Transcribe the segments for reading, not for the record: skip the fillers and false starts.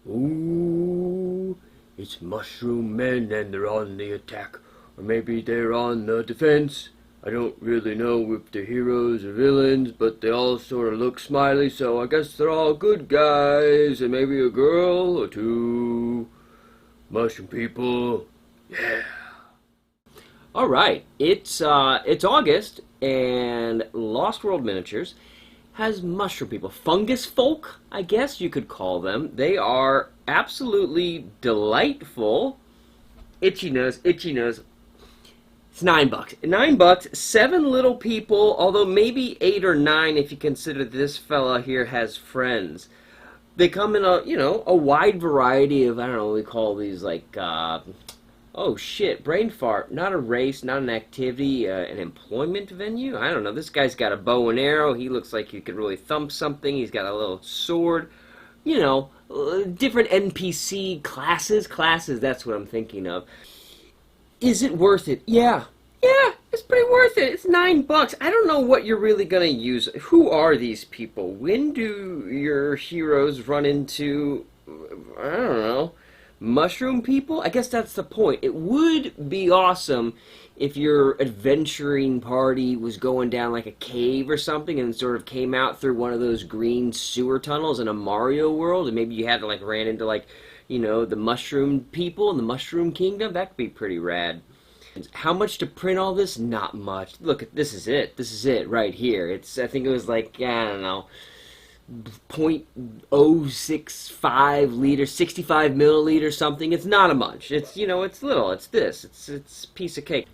Ooh, it's mushroom men and they're on the attack. Or maybe they're on the defense. I don't really know if they're heroes or villains, but they all sort of look smiley, so I guess they're all good guys. And maybe a girl or two. Mushroom people. Yeah. All right, it's August, and Lost World Miniatures has mushroom people, fungus folk, I guess you could call them. They are absolutely delightful. Itchy nose, itchy nose. It's $9. $9, 7 little people, although maybe 8 or 9 if you consider this fella here has friends. They come in a wide variety of, I don't know what we call these, like, oh shit, brain fart. Not a race, not an activity, an employment venue? I don't know. This guy's got a bow and arrow. He looks like he could really thump something. He's got a little sword. You know, different NPC classes. Classes, that's what I'm thinking of. Is it worth it? Yeah. Yeah, it's pretty worth it. It's $9. I don't know what you're really going to use. Who are these people? When do your heroes run into, I don't know, mushroom people? I guess that's the point. It would be awesome if your adventuring party was going down like a cave or something and sort of came out through one of those green sewer tunnels in a Mario world, and maybe you had to like ran into like, you know, the mushroom people in the Mushroom Kingdom. That could be pretty rad. How much to print all this? Not much. Look, this is it. This is it right here. It's, I think it was like, I don't know, 0.065 liters, 65 milliliters, something. It's not a bunch. It's, you know, it's little. It's this. It's a piece of cake.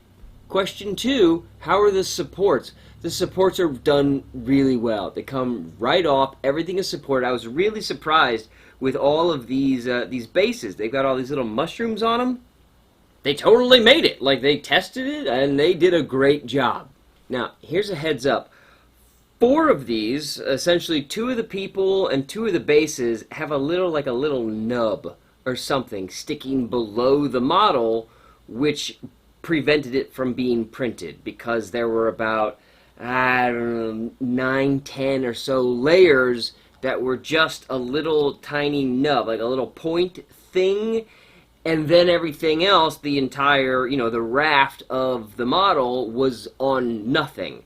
Question 2, how are the supports? The supports are done really well. They come right off. Everything is supported. I was really surprised with all of these bases. They've got all these little mushrooms on them. They totally made it. Like, they tested it, and they did a great job. Now, here's a heads up. 4 of these, essentially 2 of the people and 2 of the bases, have a little nub or something sticking below the model, which prevented it from being printed, because there were about, I don't know, 9, 10 or so layers that were just a little tiny nub, like a little point thing, and then everything else, the entire, you know, the raft of the model was on nothing.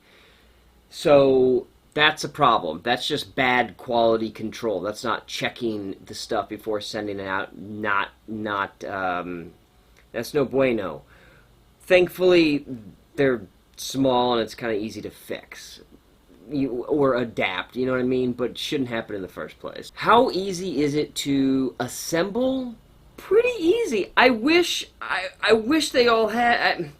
So that's a problem. That's just bad quality control. That's not checking the stuff before sending it out. That's no bueno. Thankfully, they're small and it's kind of easy to fix. Or adapt, you know what I mean? But it shouldn't happen in the first place. How easy is it to assemble? Pretty easy. I wish they all had.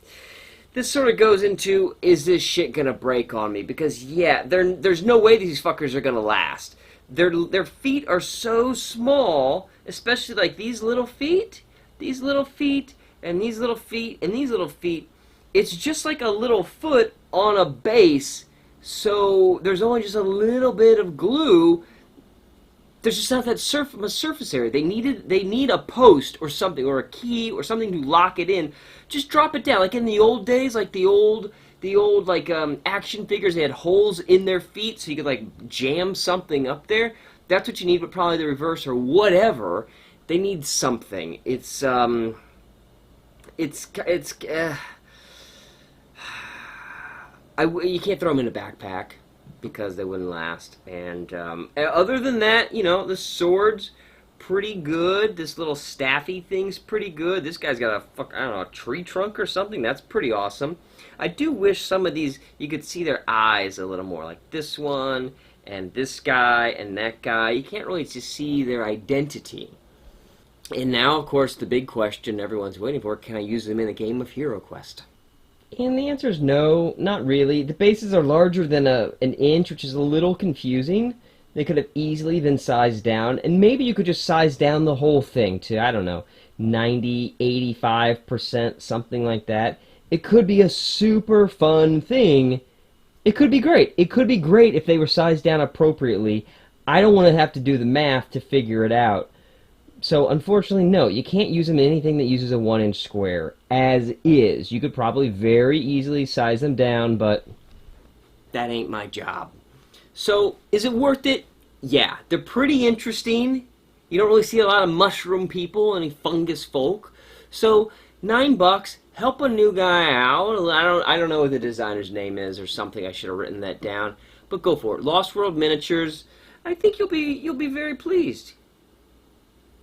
This sort of goes into, is this shit gonna break on me? Because yeah, there's no way these fuckers are gonna last. Their feet are so small, especially like these little feet, and these little feet, and these little feet. It's just like a little foot on a base. So there's only just a little bit of glue. There's just not that surface area. They need a post or something, or a key or something to lock it in. Just drop it down, like in the old days, like the old like action figures. They had holes in their feet, so you could like jam something up there. That's what you need, but probably the reverse or whatever. They need something. You can't throw them in a backpack, because they wouldn't last. And other than that, you know, the sword's pretty good. This little staffy thing's pretty good. This guy's got a tree trunk or something. That's pretty awesome. I do wish some of these, you could see their eyes a little more, like this one, and this guy, and that guy. You can't really just see their identity. And now, of course, the big question everyone's waiting for, can I use them in a game of Hero Quest? And the answer is no, not really. The bases are larger than an inch, which is a little confusing. They could have easily been sized down, and maybe you could just size down the whole thing to, I don't know, 90, 85%, something like that. It could be a super fun thing. It could be great. It could be great if they were sized down appropriately. I don't want to have to do the math to figure it out. So, unfortunately, no, you can't use them in anything that uses a 1-inch square, as is. You could probably very easily size them down, but that ain't my job. So, is it worth it? Yeah, they're pretty interesting. You don't really see a lot of mushroom people, any fungus folk. So $9, help a new guy out. I don't know what the designer's name is or something. I should have written that down. But go for it. Lost World Miniatures. I think you'll be very pleased.